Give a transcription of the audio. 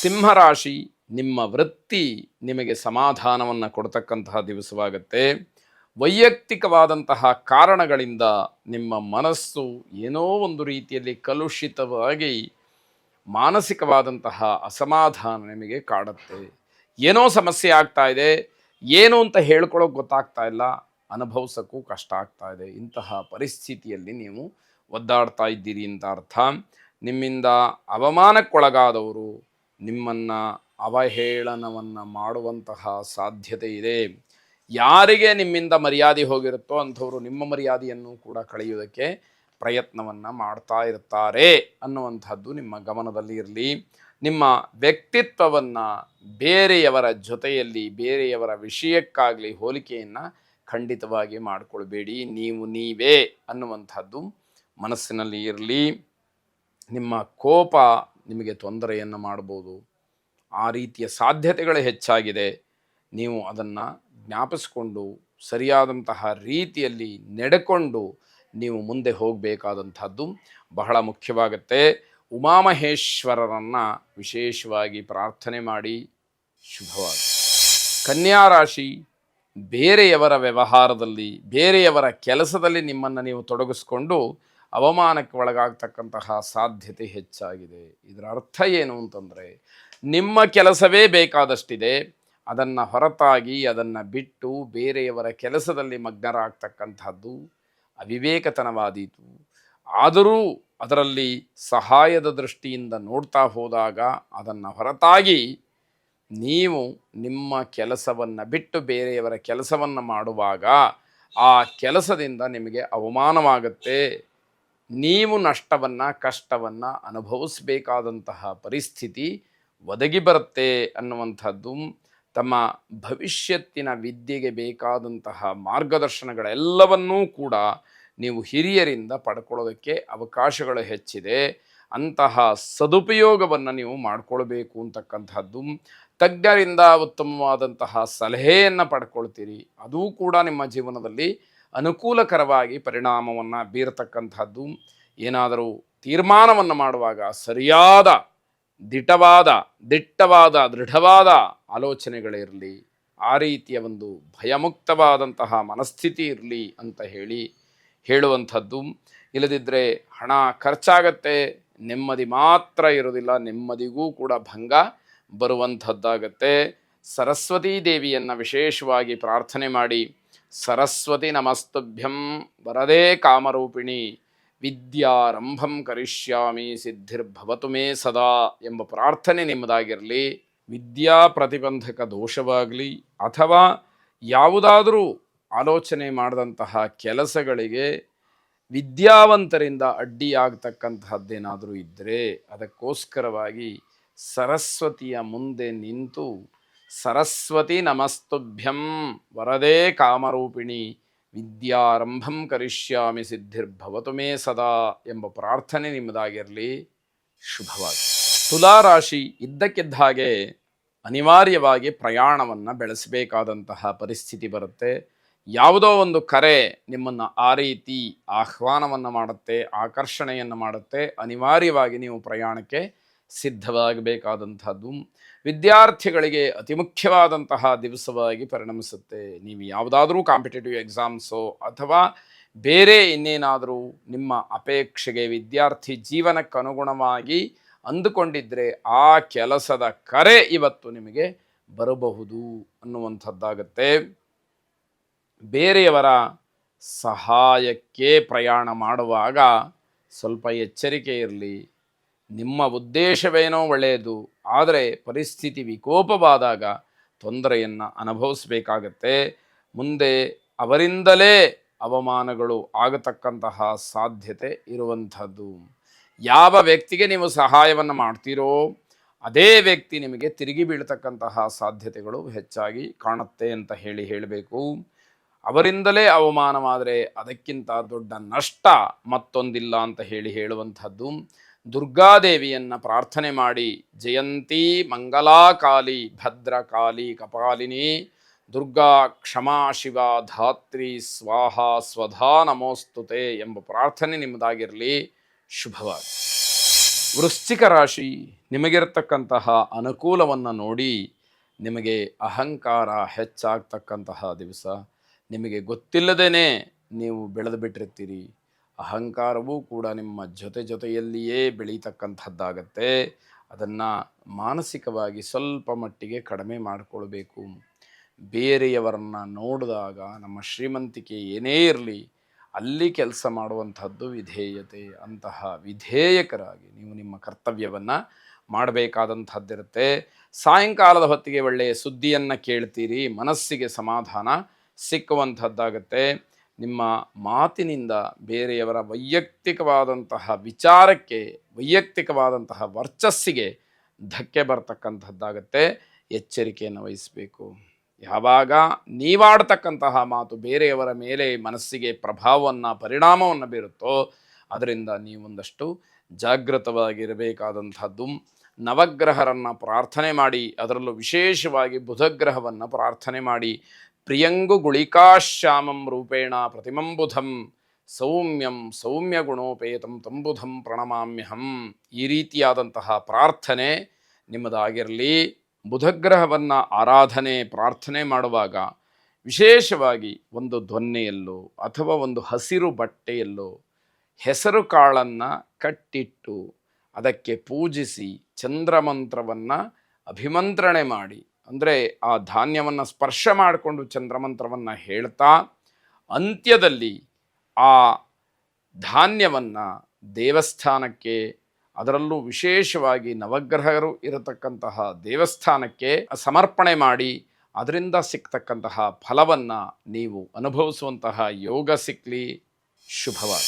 ಸಿಂಹರಾಶಿ, ನಿಮ್ಮ ವೃತ್ತಿ ನಿಮಗೆ ಸಮಾಧಾನವನ್ನು ಕೊಡ್ತಕ್ಕಂತಹ ದಿವಸವಾಗುತ್ತೆ. ವೈಯಕ್ತಿಕವಾದಂತಹ ಕಾರಣಗಳಿಂದ ನಿಮ್ಮ ಮನಸ್ಸು ಏನೋ ಒಂದು ರೀತಿಯಲ್ಲಿ ಕಲುಷಿತವಾಗಿ ಮಾನಸಿಕವಾದಂತಹ ಅಸಮಾಧಾನ ನಿಮಗೆ ಕಾಡುತ್ತೆ. ಏನೋ ಸಮಸ್ಯೆ ಆಗ್ತಾ ಇದೆ, ಏನು ಅಂತ ಹೇಳ್ಕೊಳ್ಳೋಕೆ ಗೊತ್ತಾಗ್ತಾ ಇಲ್ಲ, ಅನುಭವಿಸೋಕ್ಕೂ ಕಷ್ಟ ಆಗ್ತಾ ಇದೆ. ಇಂತಹ ಪರಿಸ್ಥಿತಿಯಲ್ಲಿ ನೀವು ಒದ್ದಾಡ್ತಾ ಇದ್ದೀರಿ ಅಂತ ಅರ್ಥ. ನಿಮ್ಮಿಂದ ಅವಮಾನಕ್ಕೊಳಗಾದವರು ನಿಮ್ಮನ್ನು ಅವಹೇಳನವನ್ನು ಮಾಡುವಂತಹ ಸಾಧ್ಯತೆ ಇದೆ. ಯಾರಿಗೆ ನಿಮ್ಮಿಂದ ಮರ್ಯಾದೆ ಹೋಗಿರುತ್ತೋ ಅಂಥವರು ನಿಮ್ಮ ಮರ್ಯಾದೆಯನ್ನು ಕೂಡ ಕಳೆಯುವುದಕ್ಕೆ ಪ್ರಯತ್ನವನ್ನು ಮಾಡ್ತಾ ಇರ್ತಾರೆ ಅನ್ನುವಂಥದ್ದು ನಿಮ್ಮ ಗಮನದಲ್ಲಿ ಇರಲಿ. ನಿಮ್ಮ ವ್ಯಕ್ತಿತ್ವವನ್ನು ಬೇರೆಯವರ ಜೊತೆಯಲ್ಲಿ, ಬೇರೆಯವರ ವಿಷಯಕ್ಕಾಗಲಿ ಹೋಲಿಕೆಯನ್ನು ಖಂಡಿತವಾಗಿ ಮಾಡಿಕೊಳ್ಬೇಡಿ. ನೀವು ನೀವೇ ಅನ್ನುವಂಥದ್ದು ಮನಸ್ಸಿನಲ್ಲಿ ಇರಲಿ. ನಿಮ್ಮ ಕೋಪ ನಿಮಗೆ ತೊಂದರೆಯನ್ನು ಮಾಡ್ಬೋದು. ಆ ರೀತಿಯ ಸಾಧ್ಯತೆಗಳು ಹೆಚ್ಚಾಗಿದೆ. ನೀವು ಅದನ್ನು ಜ್ಞಾಪಿಸ್ಕೊಂಡು ಸರಿಯಾದಂತಹ ರೀತಿಯಲ್ಲಿ ನಡೆಕೊಂಡು ನೀವು ಮುಂದೆ ಹೋಗಬೇಕಾದಂಥದ್ದು ಬಹಳ ಮುಖ್ಯವಾಗುತ್ತೆ. ಉಮಾಮಹೇಶ್ವರರನ್ನು ವಿಶೇಷವಾಗಿ ಪ್ರಾರ್ಥನೆ ಮಾಡಿ. ಶುಭವಾಗಿ. ಕನ್ಯಾ ರಾಶಿ, ಬೇರೆಯವರ ವ್ಯವಹಾರದಲ್ಲಿ, ಬೇರೆಯವರ ಕೆಲಸದಲ್ಲಿ ನಿಮ್ಮನ್ನು ನೀವು ತೊಡಗಿಸ್ಕೊಂಡು ಅವಮಾನಕ್ಕೆ ಒಳಗಾಗ್ತಕ್ಕಂತಹ ಸಾಧ್ಯತೆ ಹೆಚ್ಚಾಗಿದೆ. ಇದರ ಅರ್ಥ ಏನು ಅಂತಂದರೆ, ನಿಮ್ಮ ಕೆಲಸವೇ ಬೇಕಾದಷ್ಟಿದೆ, ಅದನ್ನು ಹೊರತಾಗಿ ಅದನ್ನು ಬಿಟ್ಟು ಬೇರೆಯವರ ಕೆಲಸದಲ್ಲಿ ಮಗ್ನರಾಗ್ತಕ್ಕಂಥದ್ದು ಅವಿವೇಕತನವಾದೀತು. ಆದರೂ ಅದರಲ್ಲಿ ಸಹಾಯದ ದೃಷ್ಟಿಯಿಂದ ನೋಡ್ತಾ ಹೋದಾಗ ಅದನ್ನು ಹೊರತಾಗಿ ನೀವು ನಿಮ್ಮ ಕೆಲಸವನ್ನು ಬಿಟ್ಟು ಬೇರೆಯವರ ಕೆಲಸವನ್ನು ಮಾಡುವಾಗ ಆ ಕೆಲಸದಿಂದ ನಿಮಗೆ ಅವಮಾನವಾಗುತ್ತೆ. ನೀವು ನಷ್ಟವನ್ನು, ಕಷ್ಟವನ್ನು ಅನುಭವಿಸಬೇಕಾದಂತಹ ಪರಿಸ್ಥಿತಿ ಒದಗಿ ಬರುತ್ತೆ ಅನ್ನುವಂಥದ್ದು. ತಮ್ಮ ಭವಿಷ್ಯತ್ತಿನ ವಿದ್ಯೆಗೆ ಬೇಕಾದಂತಹ ಮಾರ್ಗದರ್ಶನಗಳೆಲ್ಲವನ್ನೂ ಕೂಡ ನೀವು ಹಿರಿಯರಿಂದ ಪಡ್ಕೊಳ್ಳೋದಕ್ಕೆ ಅವಕಾಶಗಳು ಹೆಚ್ಚಿದೆ. ಅಂತಹ ಸದುಪಯೋಗವನ್ನು ನೀವು ಮಾಡಿಕೊಳ್ಬೇಕು ಅಂತಕ್ಕಂಥದ್ದು. ತಜ್ಞರಿಂದ ಉತ್ತಮವಾದಂತಹ ಸಲಹೆಯನ್ನು ಪಡ್ಕೊಳ್ತೀರಿ. ಅದೂ ಕೂಡ ನಿಮ್ಮ ಜೀವನದಲ್ಲಿ ಅನುಕೂಲಕರವಾಗಿ ಪರಿಣಾಮವನ್ನು ಬೀರತಕ್ಕಂಥದ್ದು. ಏನಾದರೂ ತೀರ್ಮಾನವನ್ನು ಮಾಡುವಾಗ ಸರಿಯಾದ ದಿಟ್ಟವಾದ ದೃಢವಾದ ಆಲೋಚನೆಗಳಿರಲಿ, ಆ ರೀತಿಯ ಒಂದು ಭಯಮುಕ್ತವಾದಂತಹ ಮನಸ್ಥಿತಿ ಇರಲಿ ಅಂತ ಹೇಳುವಂಥದ್ದು. ಇಲ್ಲದಿದ್ದರೆ ಹಣ ಖರ್ಚಾಗತ್ತೆ, ನೆಮ್ಮದಿ ಮಾತ್ರ ಇರೋದಿಲ್ಲ, ನೆಮ್ಮದಿಗೂ ಕೂಡ ಭಂಗ ಬರುವಂಥದ್ದಾಗತ್ತೆ. ಸರಸ್ವತೀ ದೇವಿಯನ್ನು ವಿಶೇಷವಾಗಿ ಪ್ರಾರ್ಥನೆ ಮಾಡಿ. ಸರಸ್ವತಿ ನಮಸ್ತುಭ್ಯಂ ವರದೇ ಕಾಮರೂಪಿಣಿ ವಿದ್ಯಾರಂಭಂ ಕರಿಷ್ಯಾಮಿ ಸಿದ್ಧಿರ್ಭವತು ಮೇ ಸದಾ ಎಂಬ ಪ್ರಾರ್ಥನೆ ನಿಮ್ಮದಾಗಿರಲಿ. ವಿದ್ಯಾ ಪ್ರತಿಬಂಧಕ ದೋಷವಾಗಲಿ ಅಥವಾ ಯಾವುದಾದರೂ ಆಲೋಚನೆ ಮಾಡಿದಂತಹ ಕೆಲಸಗಳಿಗೆ ವಿದ್ಯಾವಂತರಿಂದ ಅಡ್ಡಿಯಾಗತಕ್ಕಂತಹದ್ದೇನಾದರೂ ಇದ್ದರೆ ಅದಕ್ಕೋಸ್ಕರವಾಗಿ ಸರಸ್ವತಿಯ ಮುಂದೆ ನಿಂತು ಸರಸ್ವತಿ ನಮಸ್ತುಭ್ಯಂ ವರದೇ ಕಾಮರೂಪಿಣಿ ವಿದ್ಯಾರಂಭಂ ಕರಿಷ್ಯಾಮಿ ಸಿದ್ಧಿರ್ಭವತು ಮೇ ಸದಾ ಎಂಬ ಪ್ರಾರ್ಥನೆ ನಿಮ್ಮದಾಗಿರಲಿ. ಶುಭವಾಗಿ. ತುಲಾರಾಶಿ, ಇದ್ದಕ್ಕಿದ್ದ ಹಾಗೆ ಅನಿವಾರ್ಯವಾಗಿ ಪ್ರಯಾಣವನ್ನು ಬೆಳೆಸಬೇಕಾದಂತಹ ಪರಿಸ್ಥಿತಿ ಬರುತ್ತೆ. ಯಾವುದೋ ಒಂದು ಕರೆ ನಿಮ್ಮನ್ನು ಆ ರೀತಿ ಆಹ್ವಾನವನ್ನು ಮಾಡುತ್ತೆ, ಆಕರ್ಷಣೆಯನ್ನು ಮಾಡುತ್ತೆ. ಅನಿವಾರ್ಯವಾಗಿ ನೀವು ಪ್ರಯಾಣಕ್ಕೆ ಸಿದ್ಧವಾಗಬೇಕಾದಂಥದ್ದು. ವಿದ್ಯಾರ್ಥಿಗಳಿಗೆ ಅತಿ ಮುಖ್ಯವಾದಂತಹ ದಿವಸವಾಗಿ ಪರಿಣಮಿಸುತ್ತೆ. ನೀವು ಯಾವುದಾದ್ರೂ ಕಾಂಪಿಟೇಟಿವ್ ಎಕ್ಸಾಮ್ಸೋ ಅಥವಾ ಬೇರೆ ಇನ್ನೇನಾದರೂ ನಿಮ್ಮ ಅಪೇಕ್ಷೆಗೆ ವಿದ್ಯಾರ್ಥಿ ಜೀವನಕ್ಕೆ ಅನುಗುಣವಾಗಿ ಅಂದುಕೊಂಡಿದ್ದರೆ ಆ ಕೆಲಸದ ಕರೆ ಇವತ್ತು ನಿಮಗೆ ಬರಬಹುದು ಅನ್ನುವಂಥದ್ದಾಗತ್ತೆ. ಬೇರೆಯವರ ಸಹಾಯಕ್ಕೆ ಪ್ರಯಾಣ ಮಾಡುವಾಗ ಸ್ವಲ್ಪ ಎಚ್ಚರಿಕೆ ಇರಲಿ. ನಿಮ್ಮ ಉದ್ದೇಶವೇನೋ ಒಳ್ಳೆಯದು, ಆದರೆ ಪರಿಸ್ಥಿತಿ ವಿಕೋಪವಾದಾಗ ತೊಂದರೆಯನ್ನು ಅನುಭವಿಸಬೇಕಾಗತ್ತೆ. ಮುಂದೆ ಅವರಿಂದಲೇ ಅವಮಾನಗಳು ಆಗತಕ್ಕಂತಹ ಸಾಧ್ಯತೆ ಇರುವಂಥದ್ದು. ಯಾವ ವ್ಯಕ್ತಿಗೆ ನೀವು ಸಹಾಯವನ್ನು ಮಾಡ್ತೀರೋ ಅದೇ ವ್ಯಕ್ತಿ ನಿಮಗೆ ತಿರುಗಿ ಬೀಳ್ತಕ್ಕಂತಹ ಸಾಧ್ಯತೆಗಳು ಹೆಚ್ಚಾಗಿ ಕಾಣುತ್ತೆ ಅಂತ ಹೇಳಬೇಕು. ಅವರಿಂದಲೇ ಅವಮಾನವಾದರೆ ಅದಕ್ಕಿಂತ ದೊಡ್ಡ ನಷ್ಟ ಮತ್ತೊಂದಿಲ್ಲ ಅಂತ ಹೇಳುವಂಥದ್ದು. ದುರ್ಗಾದೇವಿಯನ್ನು ಪ್ರಾರ್ಥನೆ ಮಾಡಿ. ಜಯಂತಿ ಮಂಗಲಾಕಾಲಿ ಭದ್ರಕಾಲಿ ಕಪಾಲಿನಿ ದುರ್ಗಾ ಕ್ಷಮಾ ಶಿವ ಧಾತ್ರಿ ಸ್ವಾಹ ಸ್ವಧಾ ನಮೋಸ್ತುತೆ ಎಂಬ ಪ್ರಾರ್ಥನೆ ನಿಮ್ಮದಾಗಿರಲಿ. ಶುಭವಾಗಿ. ವೃಶ್ಚಿಕ ರಾಶಿ, ನಿಮಗಿರತಕ್ಕಂತಹ ಅನುಕೂಲವನ್ನು ನೋಡಿ ನಿಮಗೆ ಅಹಂಕಾರ ಹೆಚ್ಚಾಗ್ತಕ್ಕಂತಹ ದಿವಸ. ನಿಮಗೆ ಗೊತ್ತಿಲ್ಲದೇ ನೀವು ಬೆಳೆದು ಬಿಟ್ಟಿರ್ತೀರಿ. ಅಹಂಕಾರವೂ ಕೂಡ ನಿಮ್ಮ ಜೊತೆಯಲ್ಲಿಯೇ ಬೆಳೀತಕ್ಕಂಥದ್ದಾಗತ್ತೆ. ಅದನ್ನು ಮಾನಸಿಕವಾಗಿ ಸ್ವಲ್ಪ ಮಟ್ಟಿಗೆ ಕಡಿಮೆ ಮಾಡಿಕೊಳ್ಬೇಕು. ಬೇರೆಯವರನ್ನು ನೋಡಿದಾಗ ನಮ್ಮ ಶ್ರೀಮಂತಿಕೆ ಏನೇ ಇರಲಿ, ಅಲ್ಲಿ ಕೆಲಸ ಮಾಡುವಂಥದ್ದು ವಿಧೇಯತೆ. ಅಂತಹ ವಿಧೇಯಕರಾಗಿ ನೀವು ನಿಮ್ಮ ಕರ್ತವ್ಯವನ್ನು ಮಾಡಬೇಕಾದಂಥದ್ದಿರುತ್ತೆ. ಸಾಯಂಕಾಲದ ಹೊತ್ತಿಗೆ ಒಳ್ಳೆಯ ಸುದ್ದಿಯನ್ನು ಕೇಳ್ತೀರಿ, ಮನಸ್ಸಿಗೆ ಸಮಾಧಾನ ಸಿಕ್ಕುವಂಥದ್ದಾಗತ್ತೆ. ನಿಮ್ಮ ಮಾತಿನಿಂದ ಬೇರೆಯವರ ವೈಯಕ್ತಿಕವಾದಂತಹ ವಿಚಾರಕ್ಕೆ, ವೈಯಕ್ತಿಕವಾದಂತಹ ವರ್ಚಸ್ಸಿಗೆ ಧಕ್ಕೆ ಬರ್ತಕ್ಕಂಥದ್ದಾಗತ್ತೆ. ಎಚ್ಚರಿಕೆಯನ್ನು ವಹಿಸಬೇಕು. ಯಾವಾಗ ನೀವಾಡ್ತಕ್ಕಂತಹ ಮಾತು ಬೇರೆಯವರ ಮೇಲೆ ಮನಸ್ಸಿಗೆ ಪ್ರಭಾವವನ್ನು, ಪರಿಣಾಮವನ್ನು ಬೀರುತ್ತೋ ಅದರಿಂದ ನೀವೊಂದಷ್ಟು ಜಾಗೃತವಾಗಿರಬೇಕಾದಂಥದ್ದು. ನವಗ್ರಹರನ್ನು ಪ್ರಾರ್ಥನೆ ಮಾಡಿ, ಅದರಲ್ಲೂ ವಿಶೇಷವಾಗಿ ಬುಧಗ್ರಹವನ್ನು ಪ್ರಾರ್ಥನೆ ಮಾಡಿ. ಪ್ರಿಯಂಗು ಗುಳಿಕಾಶ್ಯಾಮಂ ರೂಪೇಣ ಪ್ರತಿಮಂ ಬುಧಂ ಸೌಮ್ಯಂ ಸೌಮ್ಯ ಗುಣೋಪೇತಂ ತಂಬುಧಂ ಪ್ರಣಮಾಮ್ಯಹಂ. ಈ ರೀತಿಯಾದಂತಹ ಪ್ರಾರ್ಥನೆ ನಿಮ್ಮದಾಗಿರಲಿ. ಬುಧಗ್ರಹವನ್ನು ಆರಾಧನೆ ಪ್ರಾರ್ಥನೆ ಮಾಡುವಾಗ ವಿಶೇಷವಾಗಿ ಒಂದು ದೊನ್ನೆಯಲ್ಲೋ ಅಥವಾ ಒಂದು ಹಸಿರು ಬಟ್ಟೆಯಲ್ಲೋ ಹೆಸರು ಕಾಳನ್ನು ಕಟ್ಟಿಟ್ಟು ಅದಕ್ಕೆ ಪೂಜಿಸಿ ಚಂದ್ರಮಂತ್ರವನ್ನು ಅಭಿಮಂತ್ರಣೆ ಮಾಡಿ, ಅಂದರೆ ಆ ಧಾನ್ಯವನ್ನು ಸ್ಪರ್ಶ ಮಾಡಿಕೊಂಡು ಚಂದ್ರಮಂತ್ರವನ್ನು ಹೇಳ್ತಾ ಅಂತ್ಯದಲ್ಲಿ ಆ ಧಾನ್ಯವನ್ನು ದೇವಸ್ಥಾನಕ್ಕೆ, ಅದರಲ್ಲೂ ವಿಶೇಷವಾಗಿ ನವಗ್ರಹರು ಇರತಕ್ಕಂತಹ ದೇವಸ್ಥಾನಕ್ಕೆ ಸಮರ್ಪಣೆ ಮಾಡಿ ಅದರಿಂದ ಸಿಗ್ತಕ್ಕಂತಹ ಫಲವನ್ನು ನೀವು ಅನುಭವಿಸುವಂತಹ ಯೋಗ ಸಿಕ್ಕಲಿ. ಶುಭವಾಗಿ.